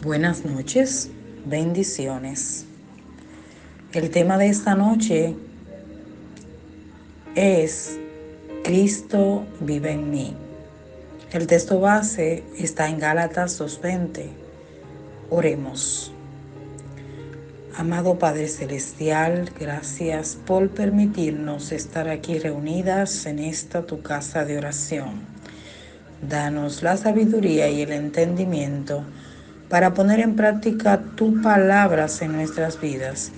Buenas noches, bendiciones. El tema de esta noche es Cristo vive en mí. El texto base está en Gálatas 2:20. Oremos. Amado Padre Celestial, gracias por permitirnos estar aquí reunidas en esta tu casa de oración. Danos la sabiduría y el entendimiento para poner en práctica tus palabras en nuestras vidas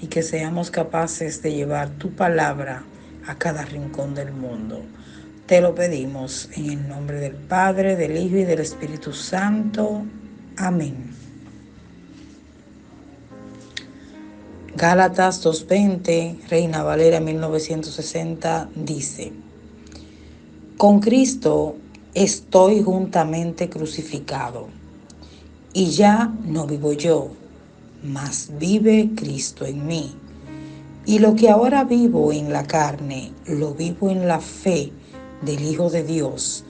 y que seamos capaces de llevar tu palabra a cada rincón del mundo. Te lo pedimos en el nombre del Padre, del Hijo y del Espíritu Santo. Amén. Gálatas 2:20, Reina Valera 1960, dice: Con Cristo estoy juntamente crucificado, y ya no vivo yo, mas vive Cristo en mí. Y lo que ahora vivo en la carne, lo vivo en la fe del Hijo de Dios,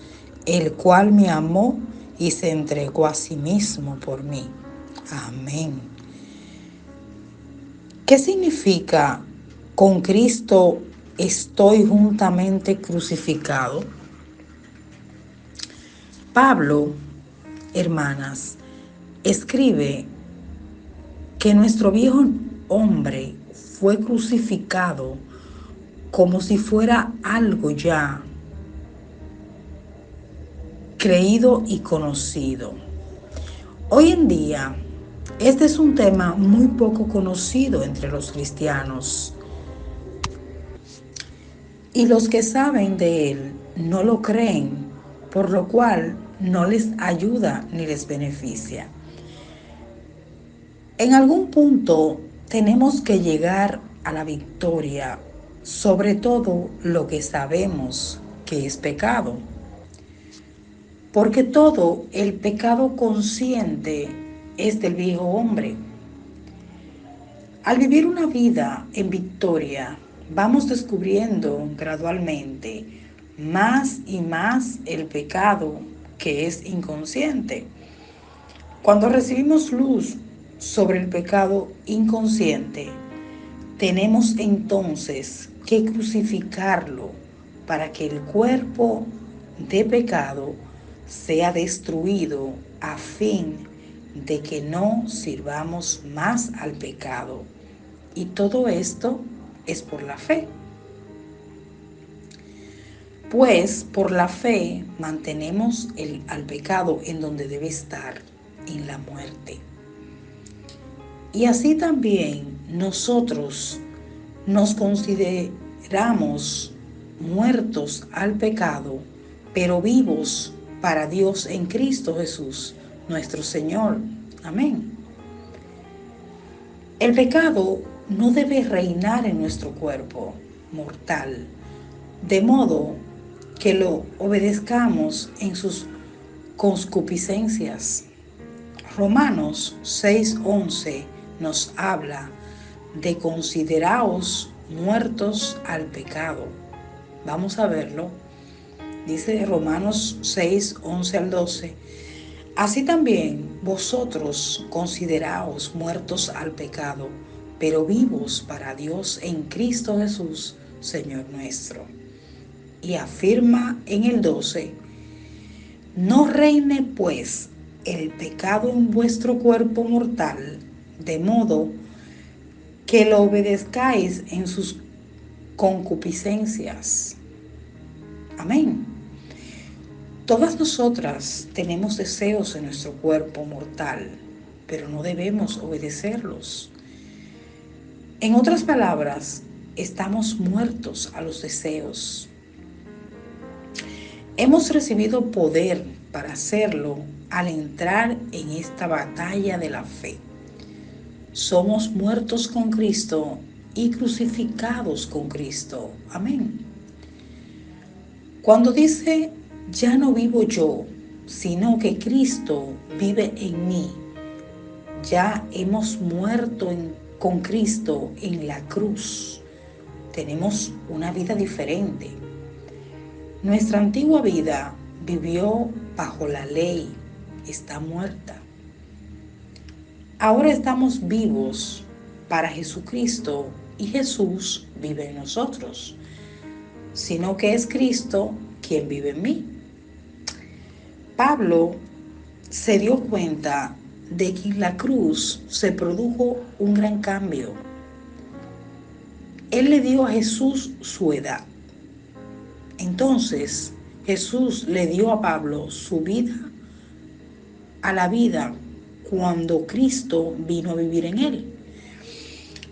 el cual me amó y se entregó a sí mismo por mí. Amén. ¿Qué significa con Cristo estoy juntamente crucificado? Pablo, hermanas, escribe que nuestro viejo hombre fue crucificado como si fuera algo ya creído y conocido. Hoy en día, este es un tema muy poco conocido entre los cristianos, y los que saben de él no lo creen, por lo cual no les ayuda ni les beneficia. En algún punto tenemos que llegar a la victoria sobre todo lo que sabemos que es pecado. Porque todo el pecado consciente es del viejo hombre. Al vivir una vida en victoria, vamos descubriendo gradualmente más y más el pecado que es inconsciente. Cuando recibimos luz sobre el pecado inconsciente, tenemos entonces que crucificarlo para que el cuerpo de pecado sea destruido a fin de que no sirvamos más al pecado. Y todo esto es por la fe. Pues por la fe mantenemos al pecado en donde debe estar, en la muerte. Y así también nosotros nos consideramos muertos al pecado, pero vivos para Dios en Cristo Jesús, nuestro Señor. Amén. El pecado no debe reinar en nuestro cuerpo mortal, de modo que lo obedezcamos en sus concupiscencias. Romanos 6:11 nos habla de consideraos muertos al pecado. Vamos a verlo. Dice Romanos 6:11 al 12. Así también vosotros consideraos muertos al pecado, pero vivos para Dios en Cristo Jesús, Señor nuestro. Y afirma en el 12: no reine pues el pecado en vuestro cuerpo mortal, de modo que lo obedezcáis en sus concupiscencias. Amén. Todas nosotras tenemos deseos en nuestro cuerpo mortal, pero no debemos obedecerlos. En otras palabras, estamos muertos a los deseos. Hemos recibido poder para hacerlo al entrar en esta batalla de la fe. Somos muertos con Cristo y crucificados con Cristo. Amén. Cuando dice, ya no vivo yo, sino que Cristo vive en mí, ya hemos muerto con Cristo en la cruz. Tenemos una vida diferente. Nuestra antigua vida vivió bajo la ley, está muerta. Ahora estamos vivos para Jesucristo y Jesús vive en nosotros, sino que es Cristo quien vive en mí. Pablo se dio cuenta de que en la cruz se produjo un gran cambio. Él le dio a Jesús su edad. Entonces Jesús le dio a Pablo su vida, a la vida cuando Cristo vino a vivir en él.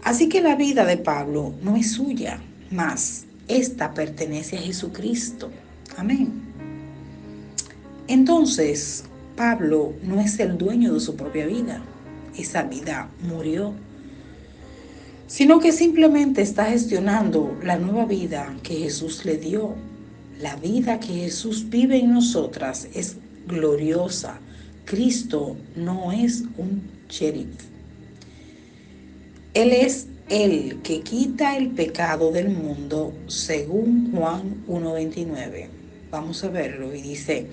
Así que la vida de Pablo no es suya, mas esta pertenece a Jesucristo. Amén. Entonces, Pablo no es el dueño de su propia vida. Esa vida murió, sino que simplemente está gestionando la nueva vida que Jesús le dio. La vida que Jesús vive en nosotras es gloriosa. Cristo no es un sheriff. Él es el que quita el pecado del mundo, según Juan 1:29. Vamos a verlo y dice: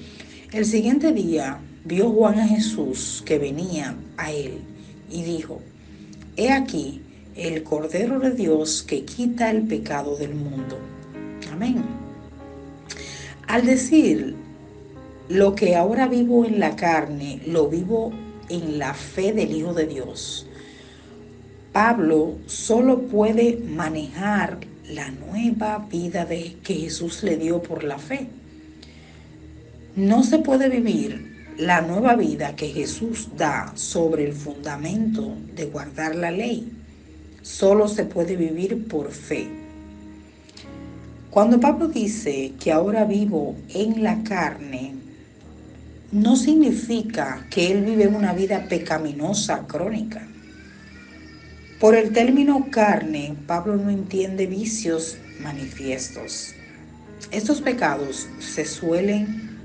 el siguiente día vio Juan a Jesús que venía a él y dijo: he aquí el Cordero de Dios que quita el pecado del mundo. Amén. Al decir, lo que ahora vivo en la carne, lo vivo en la fe del Hijo de Dios, Pablo solo puede manejar la nueva vida que Jesús le dio por la fe. No se puede vivir la nueva vida que Jesús da sobre el fundamento de guardar la ley. Solo se puede vivir por fe. Cuando Pablo dice que ahora vivo en la carne, no significa que él vive una vida pecaminosa crónica. Por el término carne, Pablo no entiende vicios manifiestos. Estos pecados se suelen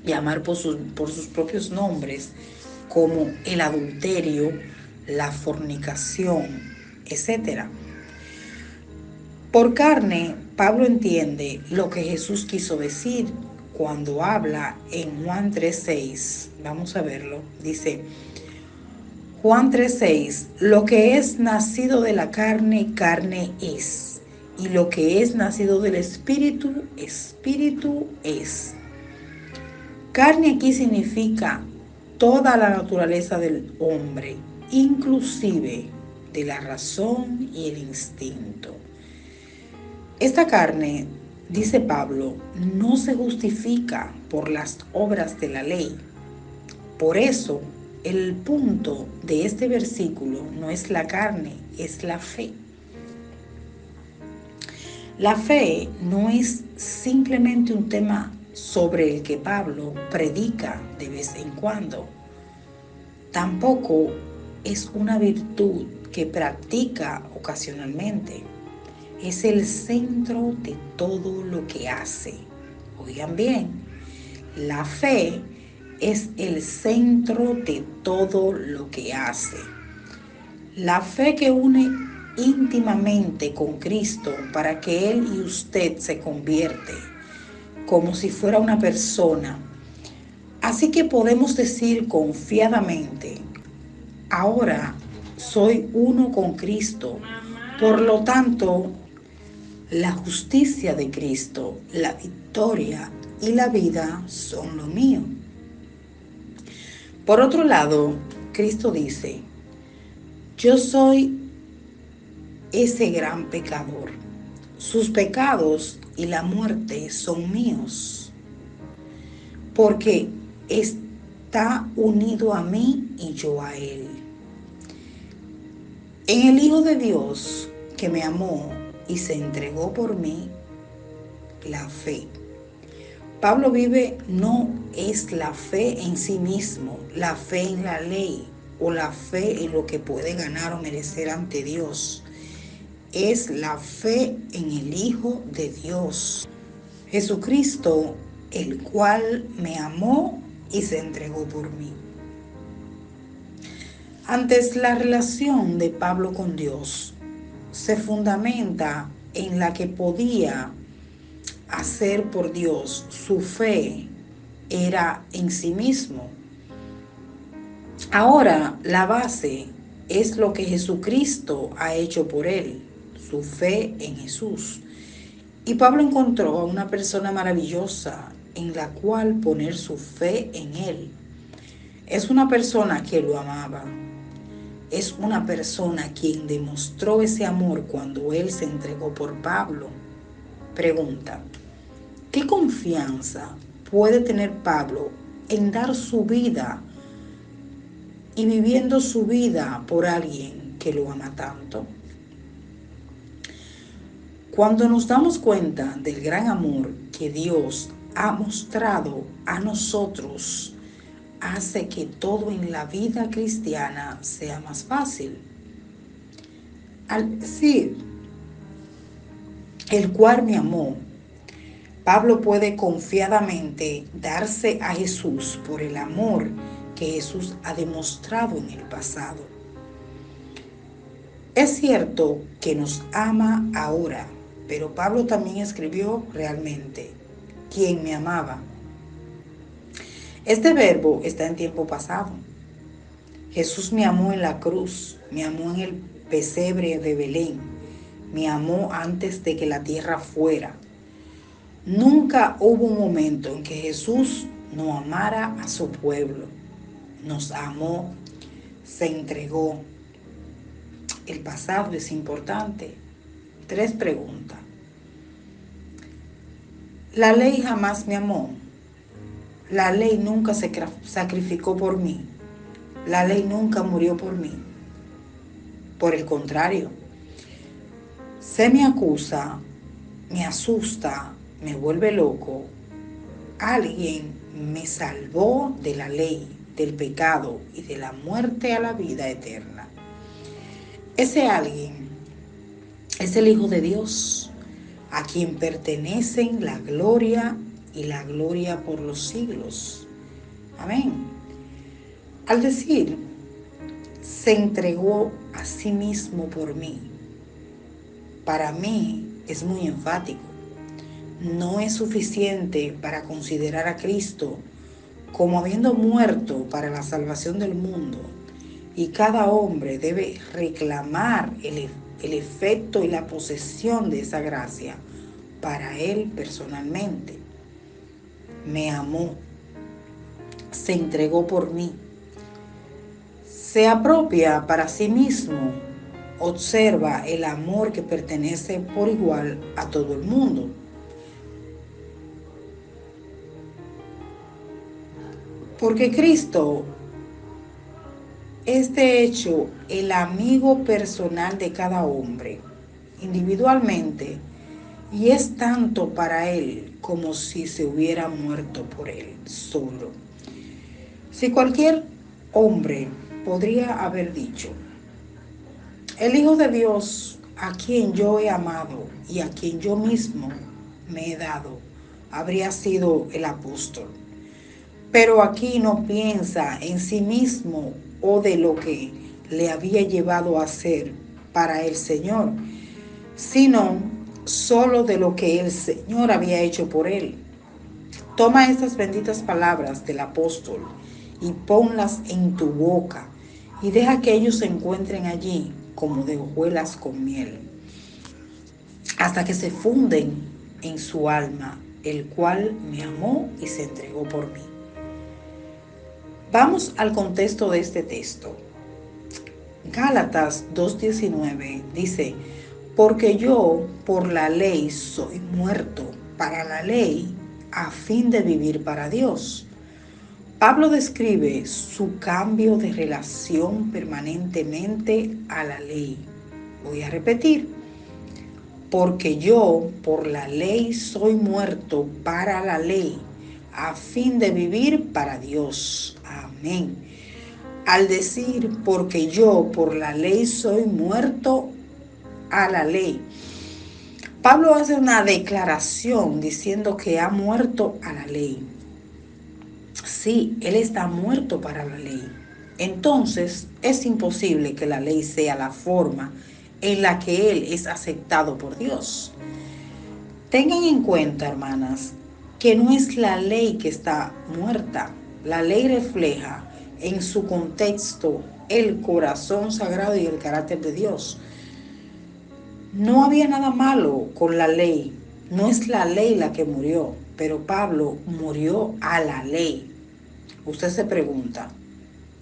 llamar por sus propios nombres, como el adulterio, la fornicación, etc. Por carne, Pablo entiende lo que Jesús quiso decir cuando habla en Juan 3:6. Vamos a verlo. Dice Juan 3:6: lo que es nacido de la carne, carne es, y lo que es nacido del Espíritu, Espíritu es. Carne aquí significa toda la naturaleza del hombre, inclusive de la razón y el instinto. Esta carne, dice Pablo, no se justifica por las obras de la ley. Por eso, el punto de este versículo no es la carne, es la fe. La fe no es simplemente un tema sobre el que Pablo predica de vez en cuando. Tampoco es una virtud que practica ocasionalmente. Es el centro de todo lo que hace. Oigan bien, la fe es el centro de todo lo que hace. La fe que une íntimamente con Cristo para que Él y usted se convierte como si fuera una persona. Así que podemos decir confiadamente: ahora soy uno con Cristo. Por lo tanto, la justicia de Cristo, la victoria y la vida son lo mío. Por otro lado, Cristo dice: yo soy ese gran pecador. Sus pecados y la muerte son míos, porque está unido a mí y yo a Él. En el Hijo de Dios que me amó y se entregó por mí, la fe. Pablo vive no es la fe en sí mismo, la fe en la ley o la fe en lo que puede ganar o merecer ante Dios. Es la fe en el Hijo de Dios, Jesucristo, el cual me amó y se entregó por mí. Antes, la relación de Pablo con Dios se fundamenta en la que podía hacer por Dios. Su fe era en sí mismo. Ahora, la base es lo que Jesucristo ha hecho por él, su fe en Jesús. Y Pablo encontró a una persona maravillosa en la cual poner su fe en él. Es una persona que lo amaba. Es una persona quien demostró ese amor cuando él se entregó por Pablo. Pregunta: ¿qué confianza puede tener Pablo en dar su vida y viviendo su vida por alguien que lo ama tanto? Cuando nos damos cuenta del gran amor que Dios ha mostrado a nosotros, hace que todo en la vida cristiana sea más fácil. Al decir, el cual me amó, Pablo puede confiadamente darse a Jesús por el amor que Jesús ha demostrado en el pasado. Es cierto que nos ama ahora, pero Pablo también escribió realmente: quien me amaba. Este verbo está en tiempo pasado. Jesús me amó en la cruz, me amó en el pesebre de Belén, me amó antes de que la tierra fuera. Nunca hubo un momento en que Jesús no amara a su pueblo. Nos amó, se entregó. El pasado es importante. 3 preguntas. La ley jamás me amó. La ley nunca se sacrificó por mí. La ley nunca murió por mí. Por el contrario, se me acusa, me asusta, me vuelve loco. Alguien me salvó de la ley, del pecado y de la muerte a la vida eterna. Ese alguien es el Hijo de Dios, a quien pertenecen la gloria y la gloria por los siglos. Amén. Al decir, se entregó a sí mismo por mí, para mí es muy enfático. No es suficiente para considerar a Cristo como habiendo muerto para la salvación del mundo, y cada hombre debe reclamar el efecto y la posesión de esa gracia para él personalmente. Me amó, se entregó por mí, se apropia para sí mismo, observa el amor que pertenece por igual a todo el mundo. Porque Cristo es de hecho el amigo personal de cada hombre, individualmente, y es tanto para él como si se hubiera muerto por él solo. Si cualquier hombre podría haber dicho: el Hijo de Dios, a quien yo he amado y a quien yo mismo me he dado, habría sido el apóstol. Pero aquí no piensa en sí mismo o de lo que le había llevado a ser para el Señor, sino solo de lo que el Señor había hecho por él. Toma estas benditas palabras del apóstol y ponlas en tu boca y deja que ellos se encuentren allí como de hojuelas con miel, hasta que se funden en su alma, el cual me amó y se entregó por mí. Vamos al contexto de este texto. Gálatas 2:19 dice: porque yo por la ley soy muerto para la ley, a fin de vivir para Dios. Pablo describe su cambio de relación permanentemente a la ley. Voy a repetir: porque yo por la ley soy muerto para la ley, a fin de vivir para Dios. Amén. Al decir, porque yo por la ley soy muerto a la ley, Pablo hace una declaración diciendo que ha muerto a la ley. Sí, él está muerto para la ley. Entonces, es imposible que la ley sea la forma en la que él es aceptado por Dios. Tengan en cuenta, hermanas, que no es la ley que está muerta. La ley refleja en su contexto el corazón sagrado y el carácter de Dios. No había nada malo con la ley, no es la ley la que murió, pero Pablo murió a la ley. Usted se pregunta,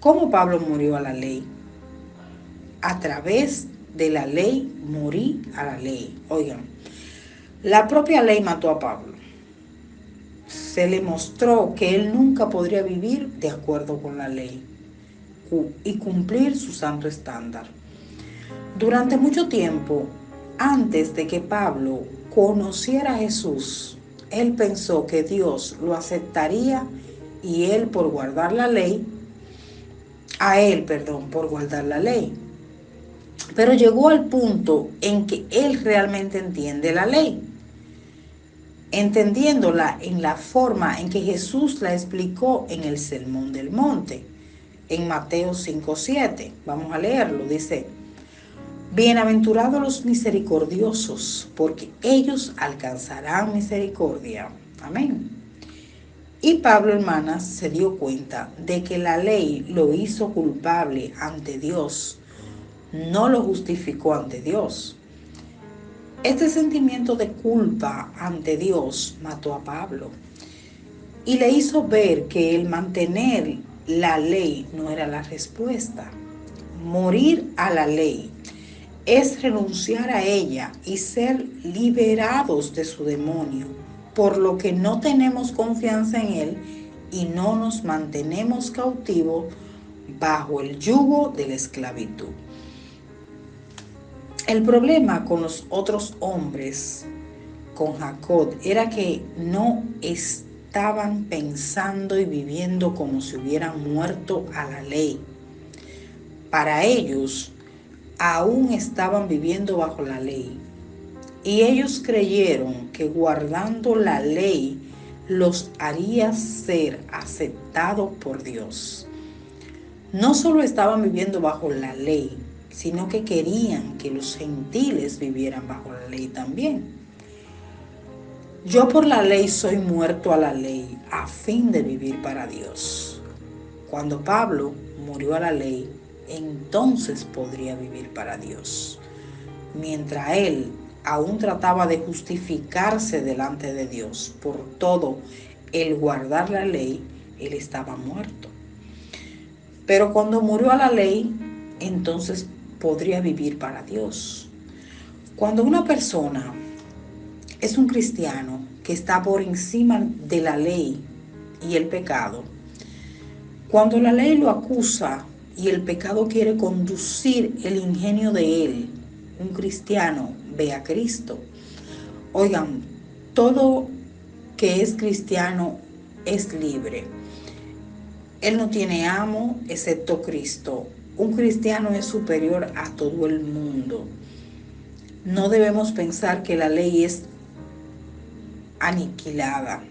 ¿cómo Pablo murió a la ley? A través de la ley morí a la ley. Oigan, la propia ley mató a Pablo. Se le mostró que él nunca podría vivir de acuerdo con la ley y cumplir su santo estándar. Durante mucho tiempo, antes de que Pablo conociera a Jesús, él pensó que Dios lo aceptaría y él por guardar la ley, por guardar la ley. Pero llegó al punto en que él realmente entiende la ley, entendiéndola en la forma en que Jesús la explicó en el Sermón del Monte, en Mateo 5:7. Vamos a leerlo, dice: bienaventurados los misericordiosos, porque ellos alcanzarán misericordia. Amén. Y Pablo, hermanas, se dio cuenta de que la ley lo hizo culpable ante Dios, no lo justificó ante Dios. Este sentimiento de culpa ante Dios mató a Pablo y le hizo ver que el mantener la ley no era la respuesta. Morir a la ley es renunciar a ella y ser liberados de su demonio, por lo que no tenemos confianza en él y no nos mantenemos cautivos bajo el yugo de la esclavitud. El problema con los otros hombres, con Jacob, era que no estaban pensando y viviendo como si hubieran muerto a la ley. Para ellos, aún estaban viviendo bajo la ley. Y ellos creyeron que guardando la ley los haría ser aceptados por Dios. No solo estaban viviendo bajo la ley, sino que querían que los gentiles vivieran bajo la ley también. Yo por la ley soy muerto a la ley, a fin de vivir para Dios. Cuando Pablo murió a la ley, entonces podría vivir para Dios. Mientras él aún trataba de justificarse delante de Dios por todo el guardar la ley, él estaba muerto. Pero cuando murió a la ley, entonces podría vivir para Dios. Cuando una persona es un cristiano que está por encima de la ley y el pecado, cuando la ley lo acusa y el pecado quiere conducir el ingenio de él, un cristiano ve a Cristo. Oigan, todo que es cristiano es libre. Él no tiene amo excepto Cristo. Un cristiano es superior a todo el mundo. No debemos pensar que la ley es aniquilada.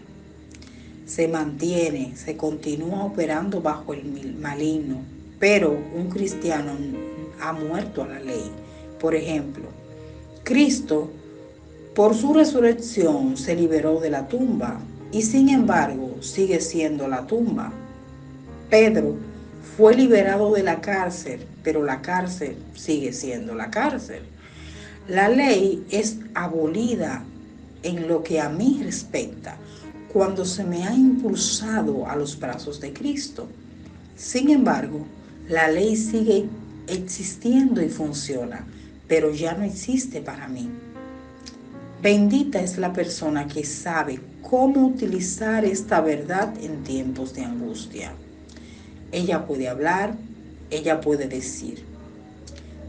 Se mantiene, se continúa operando bajo el maligno, pero un cristiano ha muerto a la ley. Por ejemplo, Cristo, por su resurrección, se liberó de la tumba y sin embargo sigue siendo la tumba. Pedro fue liberado de la cárcel, pero la cárcel sigue siendo la cárcel. La ley es abolida en lo que a mí respecta cuando se me ha impulsado a los brazos de Cristo. Sin embargo, la ley sigue existiendo y funciona, pero ya no existe para mí. Bendita es la persona que sabe cómo utilizar esta verdad en tiempos de angustia. Ella puede hablar, ella puede decir: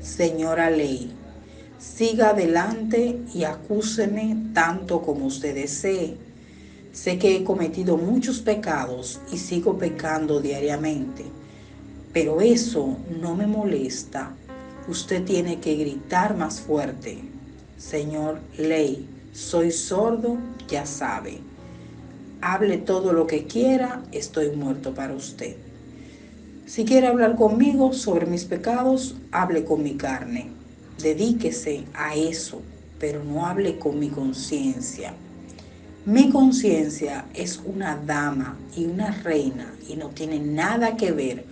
señora ley, siga adelante y acúseme tanto como usted desee. Sé que he cometido muchos pecados y sigo pecando diariamente, pero eso no me molesta. Usted tiene que gritar más fuerte: señor ley, soy sordo, ya sabe. Hable todo lo que quiera, estoy muerto para usted. Si quiere hablar conmigo sobre mis pecados, hable con mi carne. Dedíquese a eso, pero no hable con mi conciencia. Mi conciencia es una dama y una reina y no tiene nada que ver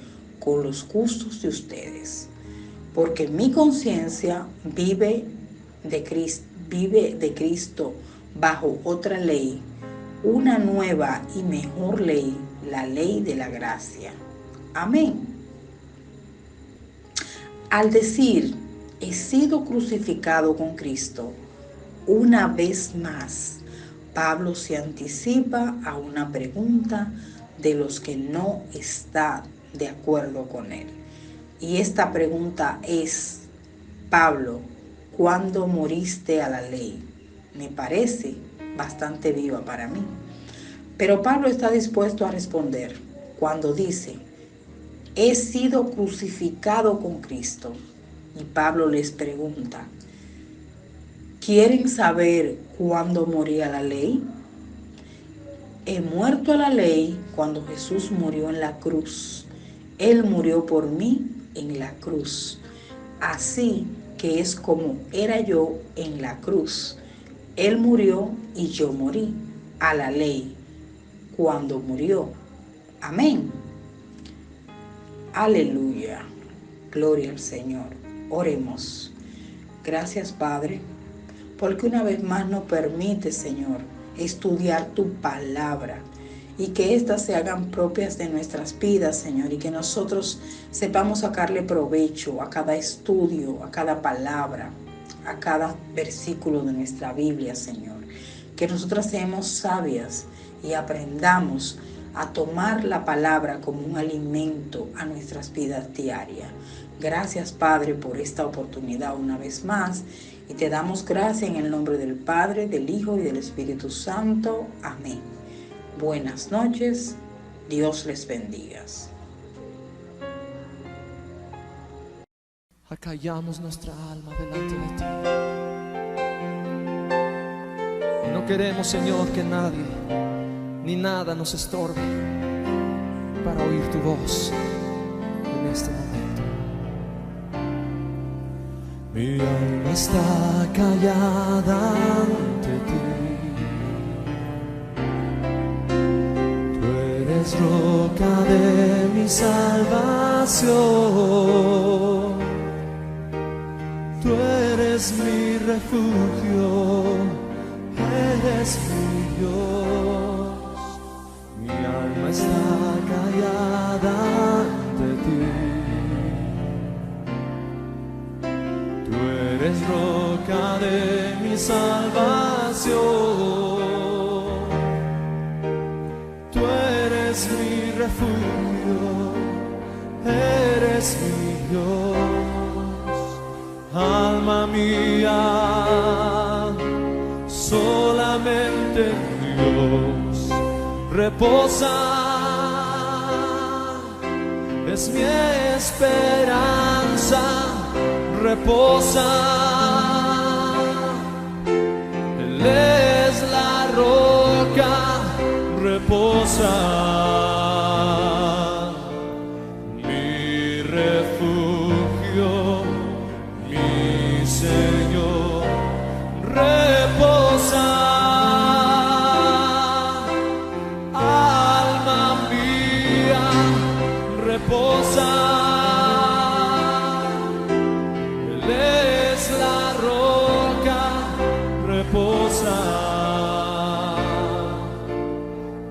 con los gustos de ustedes, porque mi conciencia vive de Cristo bajo otra ley, una nueva y mejor ley, la ley de la gracia. Amén. Al decir, he sido crucificado con Cristo, una vez más, Pablo se anticipa a una pregunta de los que no están de acuerdo con él. Y esta pregunta es, Pablo, ¿cuándo moriste a la ley? Me parece bastante viva para mí. Pero Pablo está dispuesto a responder cuando dice, he sido crucificado con Cristo. Y Pablo les pregunta, ¿quieren saber cuándo morí a la ley? He muerto a la ley cuando Jesús murió en la cruz. Él murió por mí en la cruz. Así que es como era yo en la cruz. Él murió y yo morí a la ley cuando murió. Amén. Aleluya. Gloria al Señor. Oremos. Gracias, Padre, porque una vez más nos permite, Señor, estudiar tu palabra y que éstas se hagan propias de nuestras vidas, Señor, y que nosotros sepamos sacarle provecho a cada estudio, a cada palabra, a cada versículo de nuestra Biblia, Señor. Que nosotras seamos sabias y aprendamos a tomar la palabra como un alimento a nuestras vidas diarias. Gracias, Padre, por esta oportunidad una vez más. Y te damos gracias en el nombre del Padre, del Hijo y del Espíritu Santo. Amén. Buenas noches. Dios les bendiga. Acallamos nuestra alma delante de ti. No queremos, Señor, que nadie ni nada nos estorbe para oír tu voz en este momento. Mi alma está callada ante ti. Tú eres roca de mi salvación. Tú eres mi refugio, eres mi Dios. Mi alma está callada ante ti. Tú eres roca de mi salvación. Tú eres mi refugio, eres mi Dios. Alma mía, solamente en Dios reposa. Es mi esperanza, reposa. Él es la roca, reposa. Mi refugio, mi Señor, reposa. Alma mía, reposa. Él es la roca, reposa.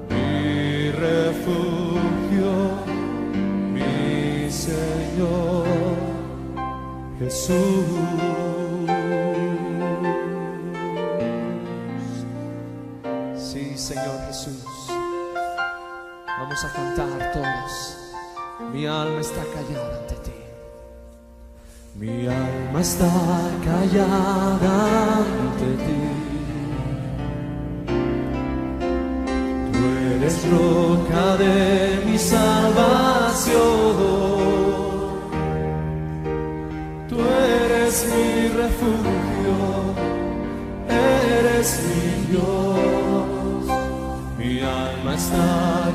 Mi refugio, mi Señor Jesús. Sí, Señor Jesús. Vamos a cantar todos. Mi alma está callada ante ti. Mi alma está callada ante ti. Tú eres roca de mi salvación. Tú eres mi refugio, eres mi Dios. Mi alma está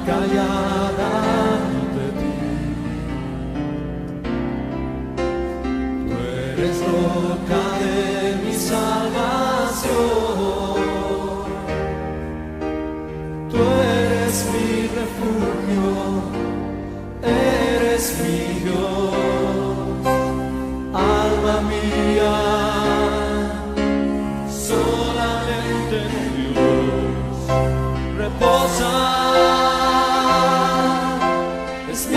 callada ante ti. Tú eres roca de mi salvación. Tú eres mi refugio, eres mi Dios, alma mía, solamente en Dios reposa, es mi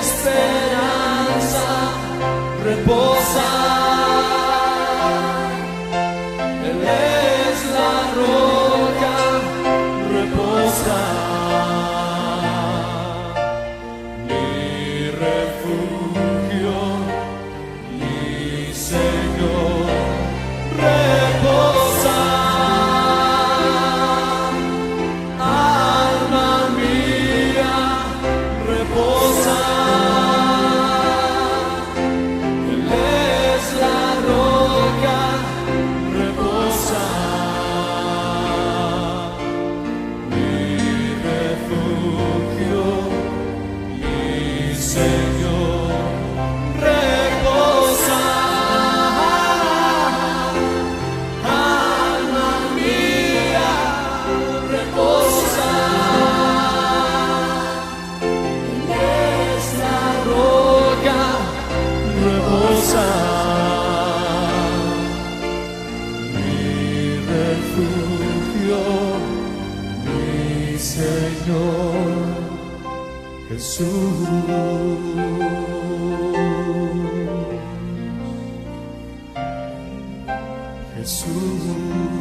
esperanza, reposa. Él es la roca, reposa. Mi refugio, mi Señor, reposa. Alma mía, reposa. Él es la roca, reposa. Mi refugio, mi Señor, reposa. Alma mía, reposa. Él es la roca, reposa. Mi refugio, mi Señor Jesús. Jesús.